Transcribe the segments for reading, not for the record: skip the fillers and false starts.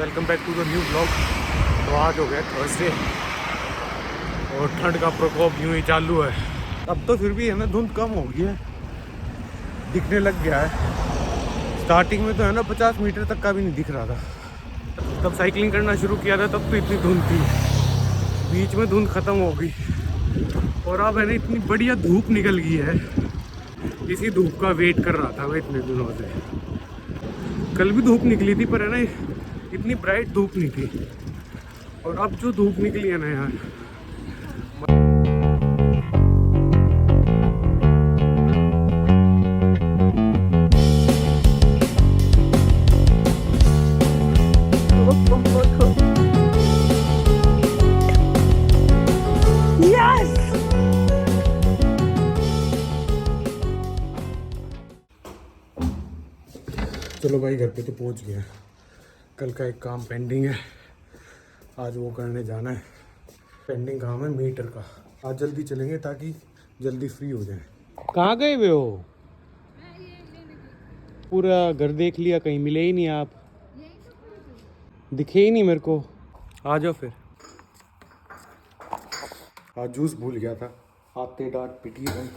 Welcome back to the new blog. तो आज हो गया थर्सडे और ठंड का प्रकोप यूं ही चालू है। अब तो फिर भी है ना धुंध कम हो गई है, दिखने लग गया है। स्टार्टिंग में तो है ना 50 मीटर तक का भी नहीं दिख रहा था। तब साइकिलिंग करना शुरू किया था तब तो इतनी धुंध थी, बीच में धुंध खत्म हो गई और अब है ना इतनी बढ़िया धूप निकल गई है। इसी धूप का वेट कर रहा था मैं इतने दिनों से। कल भी धूप निकली थी पर है ना इतनी ब्राइट धूप नहीं थी, और अब जो धूप निकली है ना यार, चलो भाई घर पे तो पहुंच गया। कल का एक काम पेंडिंग है, आज वो करने जाना है। पेंडिंग काम है मीटर का, आज जल्दी चलेंगे ताकि जल्दी फ्री हो जाए। कहाँ गए हुए हो? पूरा घर देख लिया, कहीं मिले ही नहीं आप, दिखे ही नहीं मेरे को। आ जाओ फिर। आज जूस भूल गया था, आते डांट पिटी है भाई।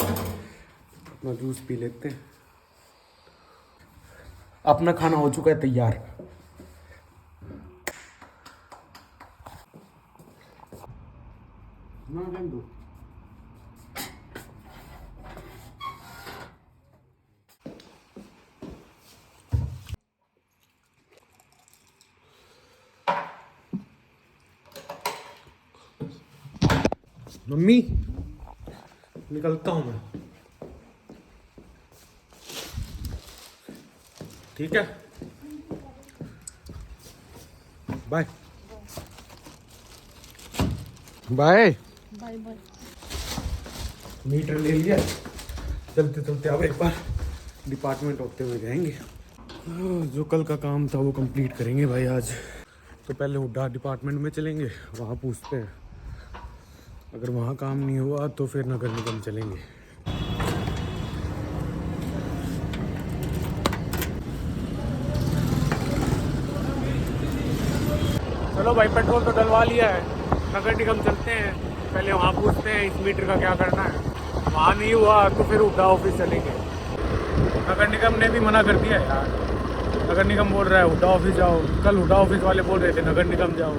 अपना जूस पी लेते हैं। अपना खाना हो चुका है तैयार। ना दो। मम्मी निकलता हूँ मैं, ठीक है? Bye bye bye bye. Meter ले लिया, चलते चलते अब एक बार डिपार्टमेंट होते हुए जाएंगे। जो कल का काम था वो कंप्लीट करेंगे भाई आज। तो पहले हुड्डा डिपार्टमेंट में चलेंगे, वहाँ पूछते हैं। अगर वहाँ काम नहीं हुआ तो फिर नगर निगम चलेंगे। चलो भाई, पेट्रोल तो डलवा लिया है, नगर निगम चलते हैं। पहले वहाँ पूछते हैं इस मीटर का क्या करना है। वहाँ नहीं हुआ तो फिर हुड्डा ऑफिस चलेंगे। नगर निगम ने भी मना कर दिया यार। नगर निगम बोल रहा है हुड्डा ऑफिस जाओ। कल हुड्डा ऑफिस वाले बोल रहे थे नगर निगम जाओ।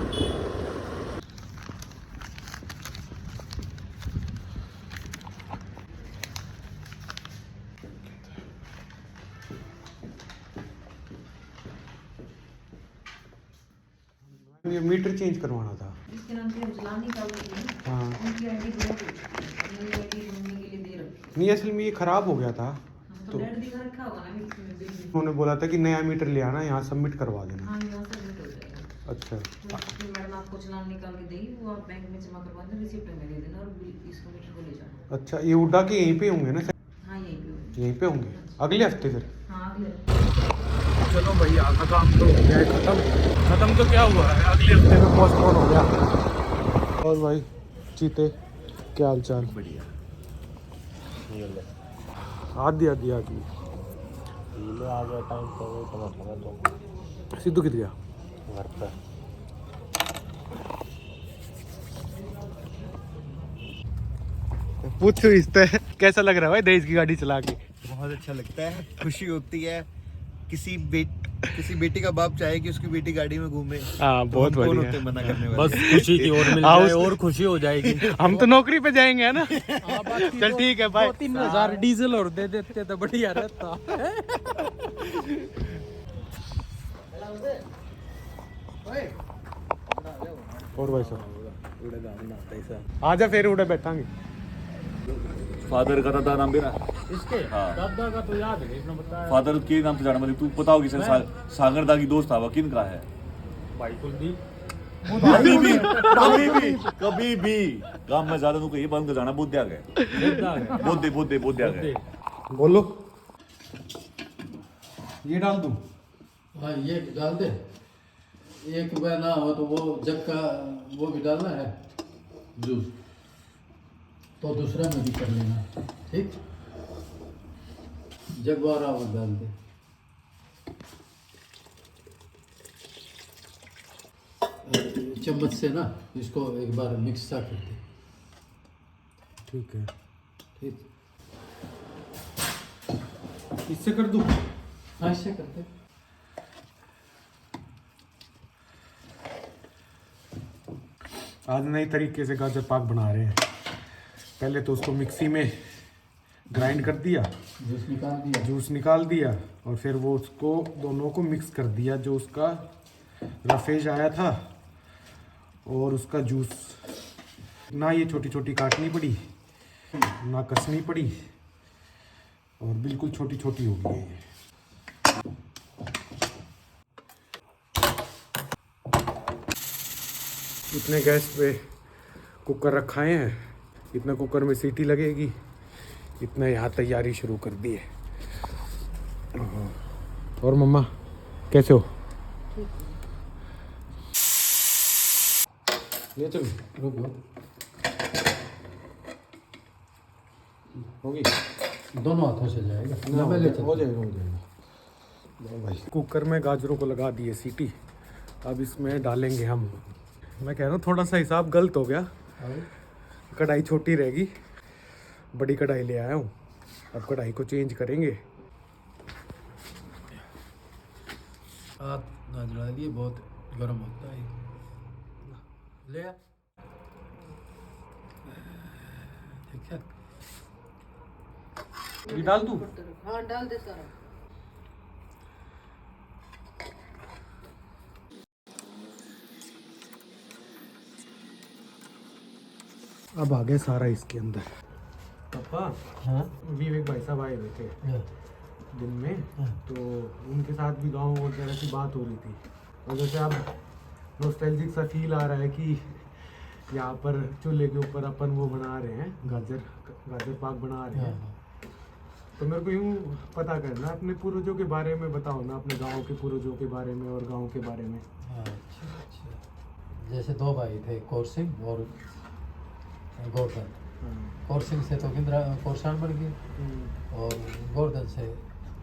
ये मीटर चेंज करवाना था। इसके नाम से चलानी का हाँ उनकी आईडी ब्लॉक है, ढूंढने के लिए दे रखी नहीं, असल में ये खराब हो गया था है। तो रेड दिखा रखा होगा ना इसमें बिल में। उन्होंने बोला था कि नया मीटर ले आना, यहाँ सबमिट करवा देना। हाँ, यहाँ से बिल हो जाएगा। अच्छा तो मैडम आपको चलान निकाल के देगी, वो आप बैंक में जमा करवा देना, रिसिप्ट में दे देना और बिल इसको मीटर को ले जाना। अच्छा, ये हुड्डा के यहीं पे होंगे ना? हाँ, यहीं पे होगा। यहीं पे होंगे अगले हफ्ते फिर। हाँ, अगले चलो भाई, आधा काम तो हो गया है खत्म तो क्या हुआ है, अगले हफ्ते में पोस्टपोन हो गया। और भाई चीते, क्या हाल चाल? बढ़िया। आधी आधी आ गया टाइम तो वो समझ लगा तो सिद्धू कित गया? घर पर। पूछो इससे कैसा लग रहा है भाई देश की गाड़ी चला के? बहुत अच्छा लगता है, खुशी होती है। किसी बेटी का बाप चाहे कि उसकी बेटी गाड़ी में घूमे। हाँ, बहुत तो हम कौन बढ़िया। होते हैं मना करने वाले? बस खुशी की ओर मिल जाए और खुशी हो जाएगी। हम तो नौकरी पे जाएंगे है ना। चल ठीक है भाई। 3,000 डीजल और दे देते तो बढ़िया रहता। और भाई साहब आजा फिर उड़े बैठांगे। फादर का दादा नाम मेरा। इसके हाँ। दादा का तो याद है, इसने बताया। फादर के नाम से जाना मतलब तू बताओ कि सागर दा की दोस्त था वो किन का है? भाई कुलदीप। कभी भी गांव में ज्यादा कहीं बंद कर जाना बुद्ध आ गए। बुद्ध आ गए। बोलो, ये डाल दूं? हाँ, ये डाल दे। एक बार ना हो तो वो जग का वो भी डालना है जूस, तो दूसरा में भी कर लेना, ठीक? जग वाला वो डाल दे। चम्मच से ना इसको एक बार मिक्स सा कर दे। ठीक है, ठीक, इससे कर दूं? हाँ इससे करते। आज नए तरीके से गाजर पाक बना रहे हैं। पहले तो उसको मिक्सी में ग्राइंड कर दिया, जूस निकाल दिया। जूस निकाल दिया, और फिर वो उसको दोनों को मिक्स कर दिया, जो उसका रफेज आया था और उसका जूस। ना ये छोटी छोटी काटनी पड़ी, ना कसनी पड़ी, और बिल्कुल छोटी छोटी हो गई है ये। इतने गैस पे कुकर रखाए हैं, इतना कुकर में सीटी लगेगी, इतना यहाँ तैयारी शुरू कर दी है। और मम्मा कैसे हो? ये चलो, रुक जाओ। होगी? दोनों हाथों से जाएगा। ना, मैं ले चलता हो जाएगा, हो जाएगा। लो भाई, कुकर में गाजरों को लगा दिए सीटी, अब इसमें डालेंगे हम। मैं कह रहा हूँ थोड़ा सा हिसाब गलत हो गया, हूँ। कढ़ाई छोटी रहेगी, बड़ी कढ़ाई ले आया हूँ। अब कढ़ाई को चेंज करेंगे। हाथ ना जला लिए, बहुत गर्म होता है। ले आ। ठीक है, ये डाल दूँ? हाँ डाल दे सारा। अब आ गए सारा इसके अंदर। पापा, हाँ विवेक भाई साहब आए हुए थे हाँ, दिन में, हाँ। तो उनके साथ भी गाँव वगैरह की बात हो रही थी, और जैसे अब नॉस्टैल्जिक सा फील आ रहा है कि यहाँ पर चूल्हे के ऊपर अपन वो बना रहे हैं, गाजर पाक बना रहे हैं। हाँ। तो मेरे को यूँ पता करना, अपने पूर्वजों के बारे में बताओ ना, अपने गांव के पूर्वजों के बारे में और गांव के बारे में। अच्छा अच्छा, जैसे दो भाई थे, कौरसिंह और गोवर्धन। कौरसिंह से तो कौरसान बन गए, और गोवर्धन से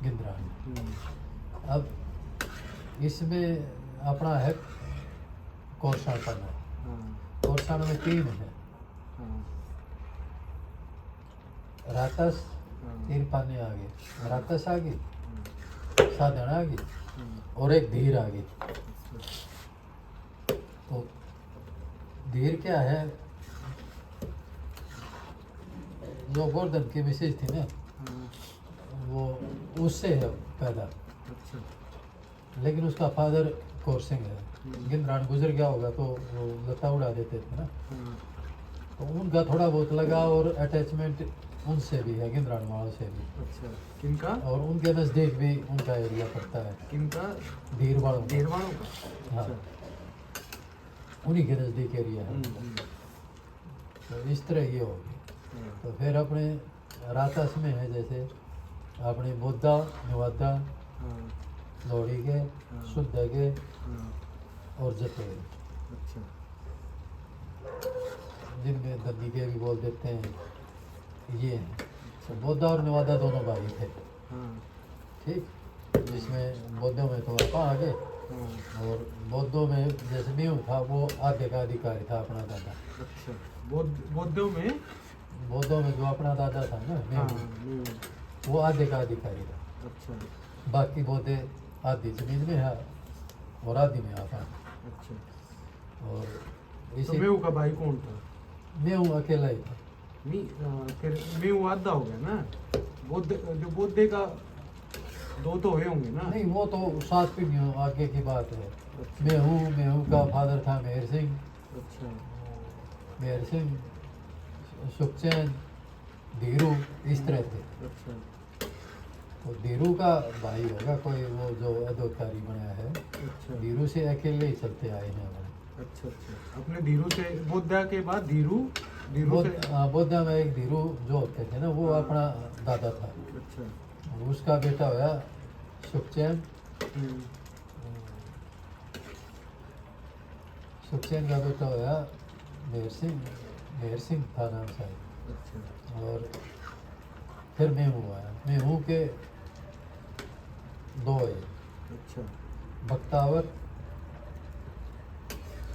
गिंद्रान। अब इसमें अपना है कौरसान पन्ना। कौरसान में 3 है, रातस, 3 पाने आ गए, रातस आ गई, साधन आ गई, और एक धीर आ गई। तो धीर क्या है, जो गोवर्धन की मिसेज थी ना, वो उससे है पैदा, लेकिन उसका फादर कौरसिंह है। गिंद्रान गुजर गया होगा तो वो लता उड़ा देते थे ना, तो उनका थोड़ा बहुत लगा और अटैचमेंट उनसे भी है, गिंद्रान वालों से भी। अच्छा, किनका? और उनके नज़दीक भी उनका एरिया पड़ता है, किनका? धीर वालों का। देरवाड़ों का? हाँ, उन्हीं के नज़दीक एरिया है। तो इस तरह ये होगी। तो फिर अपने रातस में है, जैसे अपने बुद्धा, निवादा, लोड़ी के, शुद्ध के, और जते, अच्छा, जिनमें दद्दी के भी बोल देते हैं, ये हैं। तो बुद्धा और निवादा दोनों भाई थे। ठीक, जिसमें बौद्धों में तो आपा आ गए, और बौद्धों में जैसे मीऊ था, वो आधे का अधिकारी था अपना दादा। अच्छा, बौद्धों में? बौद्धों में जो अपना दादा था ना, मीऊ, वो आधे का अधिकारी था। अच्छा, बाकी बौद्धे आधी जमीन में है और आधी में आता। अच्छा। और तो इसी मेऊ का भाई कौन था? मीऊ अकेला ही था। फिर मेऊ आधा हो गया ना। जो बौद्धे का 2 तो हुए होंगे ना? नहीं, वो तो 7 पीढ़ियों आगे की बात है। मेहू का फादर था मेहर सिंह। अच्छा, मेहर सिंह, सुखचैन, धीरू, इस तरह थे। अच्छा, तो धीरू का भाई होगा कोई, वो जो अधिकारी बनाया है। अच्छा, धीरू से अकेले ही चलते आए हैं हमारे। अच्छा, अच्छा। अपने धीरू से, बौद्धा के बाद धीरू से। बौद्धा में एक धीरू जो होते थे ना, वो अपना दादा था। अच्छा, उसका बेटा होया सुखचैन। सुखचैन का बेटा होया मेहर सिंह था नाम शायद। अच्छा, और फिर मेहू आया। मेहू के 2 है, अच्छा, बख्तावर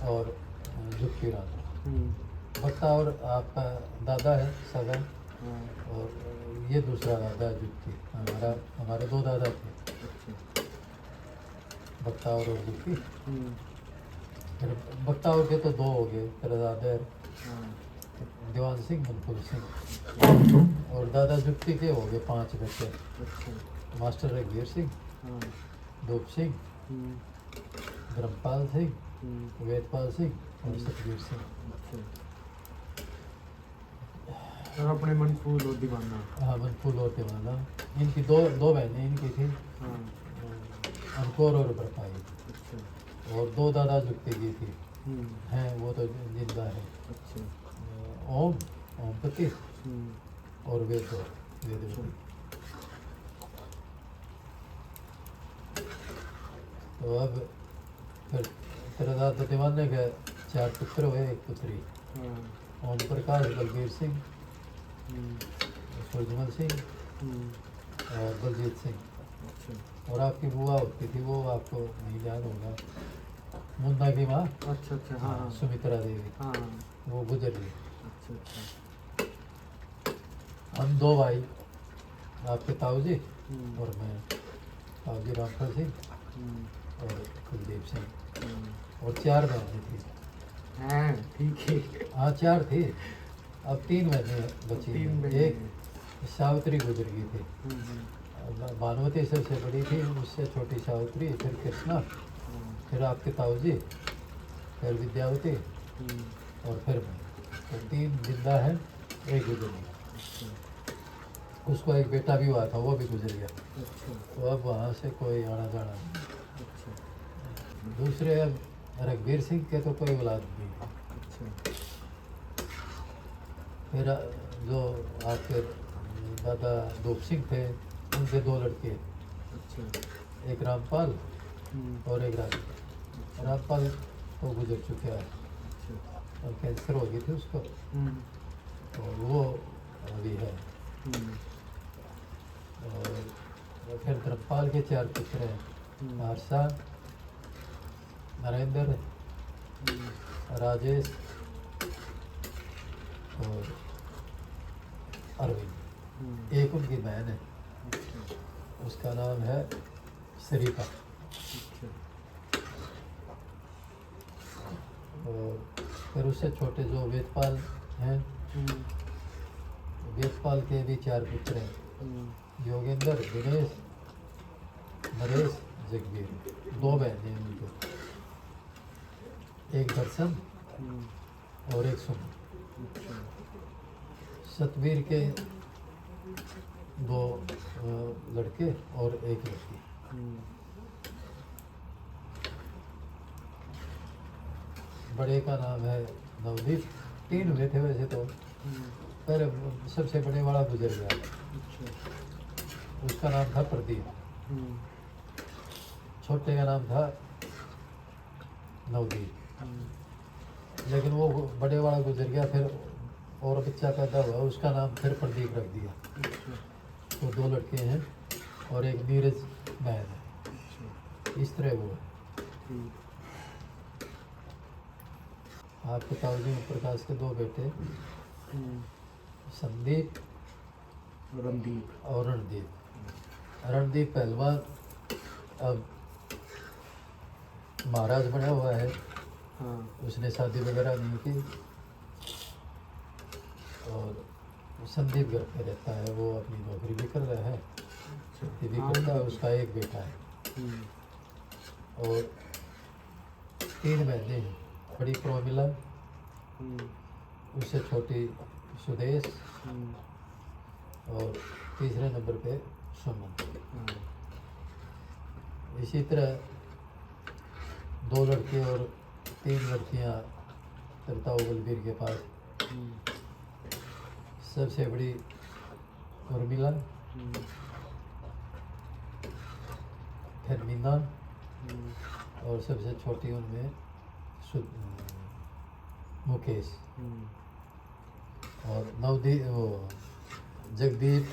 और जुप्पी राणा। भक्ता और आपका दादा है सगा, और ये दूसरा दादा है जुप्पी। हमारे दो दादा थे, भक्ता और जुप्पी। फिर भक्ता और के तो दो हो गए, तेरा दादा है दीवान सिंह, मनपुर सिंह, और दादा जुप्पी के हो गए 5 बच्चे। मास्टर रघुवीर सिंह, धूप सिंह, धर्मपाल सिंह, वेदपाल सिंह और सतवीर सिंह। और अपने मनफूल और दीवाना। हाँ, मनफूल और दीवाना। इनकी दो बहनें इनकी थी, अंकुर और बरपाई, और 2 दादा जुप्पी की थी, हैं वो तो जिंदा है। ओमपति और वेदवती। तो अब फिर तेरा दादा दीवाने के 4 पुत्र हुए, 1 पुत्री। ओम प्रकाश, बलबीर सिंह, सूरजमल सिंह और बलजीत सिंह। और आपकी बुआ होती थी, वो आपको नहीं याद होगा, मुन्ना की माँ। अच्छा। हाँ सुमित्रा देवी, हाँ। वो गुजर गई। अच्छा। हम 2 भाई, आपके ताऊजी और मैं, ताऊजी रामफल सिंह और कुलदीप सिंह, और 4 बहनें थी। हैं, ठीक है। हाँ 4 थी, अब 3 बहनें बची। 3 बहनें। एक सावित्री गुजर गई थी, भानुमती सबसे बड़ी थी, उससे छोटी सावित्री, फिर कृष्णा, फिर आपके ताऊजी, फिर विद्यावती, और फिर मैं। तो 3 जिंदा है, 1 गुजर गया। उसको एक बेटा भी हुआ था, वो भी गुजर गया। तो अब वहाँ से कोई आना जाना नहीं। दूसरे अब रघुवीर सिंह के तो कोई औलाद नहीं है। फिर जो आपके दादा धूप सिंह थे, उनके 2 लड़के, एक रामपाल और एक राजू। रामपाल तो गुजर चुका है, और कैंसर हो गई थी उसको, और वो अभी है। और फिर धर्मपाल के 4 पुत्र हैं, हर्षा, नरेंद्र, राजेश और अरविंद। एक उनकी बहन है, उसका नाम है सरिता। और फिर उससे छोटे जो वेदपाल हैं, वेदपाल के भी 4 पुत्र हैं, योगेंद्र, दिनेश, नरेश, जगवीर। 2 बहनें हैं उनको, एक दर्शन और एक सुमन। सतवीर के 2 लड़के और 1 लड़की। बड़े का नाम है नवदीप। 3 हुए थे वैसे तो, पर सबसे बड़े वाला गुजर गया, उसका नाम था प्रदीप। छोटे का नाम था नवदीप, लेकिन वो बड़े वाला गुजर गया, फिर और बच्चा पैदा हुआ, उसका नाम फिर प्रदीप रख दिया। तो 2 लड़के हैं और एक नीरज बहन है, इस तरह वो है। आपके ताऊजी प्रकाश के 2 बेटे, संदीप रणदीप और रणदीप। रणदीप पहलवान अब महाराज बना हुआ है। उसने शादी वगैरह नहीं की, और संदीप घर पे रहता है, वो अपनी नौकरी भी कर रहा है, खेती भी करता है। उसका 1 बेटा है और 3 बहनें हैं, बड़ी प्रोमिला, उससे छोटी सुदेश, और तीसरे नंबर पे सुमन। इसी तरह 2 लड़के और 3 लड़कियां तरताऊ बलबीर के पास। सबसे बड़ी उर्मिला, फिर मीना, और सबसे छोटी उनमें मुकेश। और नवदीप, वो जगदीप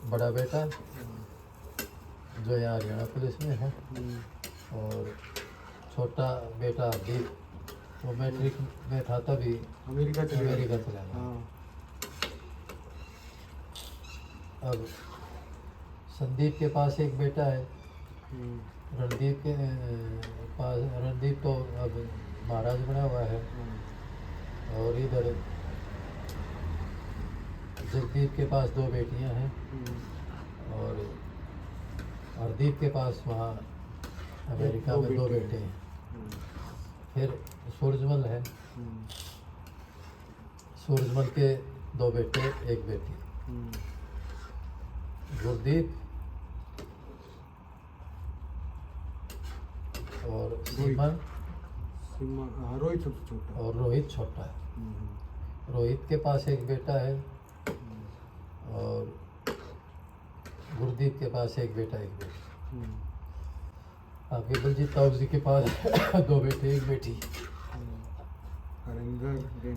बड़ा बेटा, जो यहाँ हरियाणा पुलिस में है, और छोटा बेटा दीप वो मैट्रिक में था तभी अमेरिका चले गए। अमेरिका चला गया। हाँ। अब संदीप के पास एक बेटा है, रणदीप के पास, रणदीप तो अब महाराज बना हुआ है। और इधर जगदीप के पास 2 बेटियां हैं, और हरदीप के पास वहाँ अमेरिका में 2 बेटे हैं। फिर सूरजमल है, सूरजमल के 2 बेटे 1 बेटी। गुरदीप और सीमन रोहित सबसे छोटा। और रोहित छोटा है। रोहित के पास 1 बेटा है, और गुरदीप के पास 1 बेटा 1 बेटी। आपके बलजीत ताऊ जी के पास 2 बेटे 1 बेटी।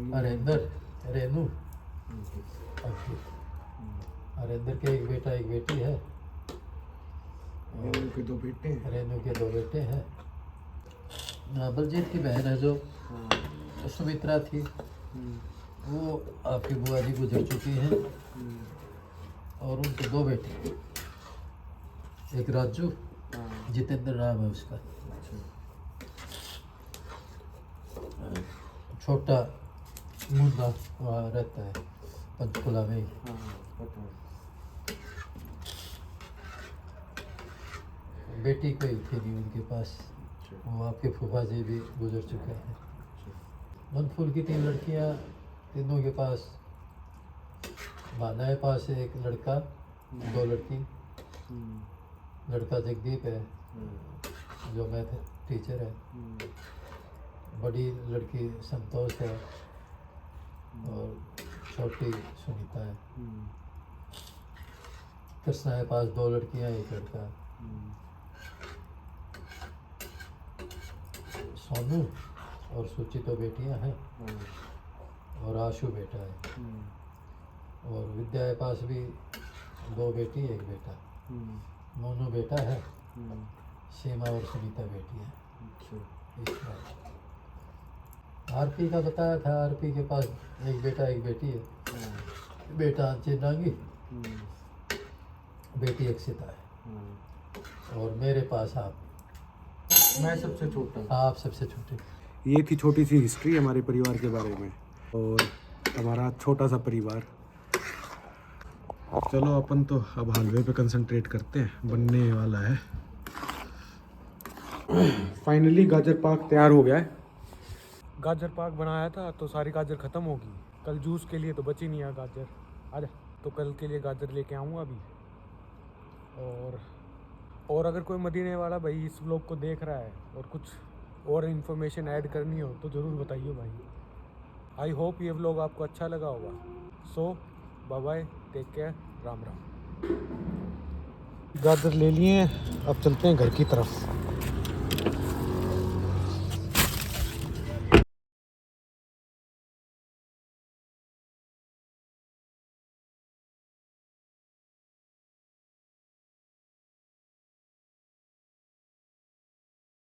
हरेंद्र, रेनू, अंकित। हरेंद्र के 1 बेटा 1 बेटी है, रेनू के 2 बेटे हैं। रेनू के 2 बेटे हैं। बलजीत की बहन है जो सुमित्रा थी, वो आपकी बुआ जी गुजर चुकी हैं, और उनके 2 बेटे, एक राजू, जितेंद्र नाम है उसका, छोटा मुन्ना वहाँ रहता है पंचकुला में ही। बेटी कोई थी नहीं उनके पास, वो आपके फूफा जी भी गुजर चुके हैं। मनफूल की 3 लड़कियाँ, तीनों के पास, माना है पास 1 लड़का 2 लड़की। लड़का जगदीप है जो मैथ टीचर है, बड़ी लड़की संतोष है, और छोटी सुनीता है। कृष्णा के पास 2 लड़कियां 1 लड़का। सोनू और सुचि तो बेटियां हैं, और आशु बेटा है। और विद्या के पास भी 2 बेटी 1 बेटा। मोनू बेटा है, सीमा और सुनीता बेटी है। आरपी का बताया था, आरपी के पास 1 बेटा 1 बेटी है। बेटा अंचे नांगी, बेटी अक्षिता है। और मेरे पास आप, मैं सबसे छोटा। आप सबसे छोटे। ये थी छोटी सी हिस्ट्री हमारे परिवार के बारे में, और हमारा छोटा सा परिवार। चलो अपन तो अब हलवे पे कंसंट्रेट करते हैं, बनने वाला है। फाइनली गाजर पाक तैयार हो गया है। गाजर पाक बनाया था तो सारी गाजर ख़त्म होगी, कल जूस के लिए तो बची नहीं है गाजर। आजा, तो कल के लिए गाजर लेके आऊँगा अभी। और अगर कोई मदीने वाला भाई इस व्लॉग को देख रहा है और कुछ और इन्फॉर्मेशन ऐड करनी हो तो ज़रूर बताइए भाई। आई होप ये व्लॉग आपको अच्छा लगा होगा। So bye bye, take care, Ram Ram. गाजर ले लिए हैं, अब चलते हैं घर की तरफ।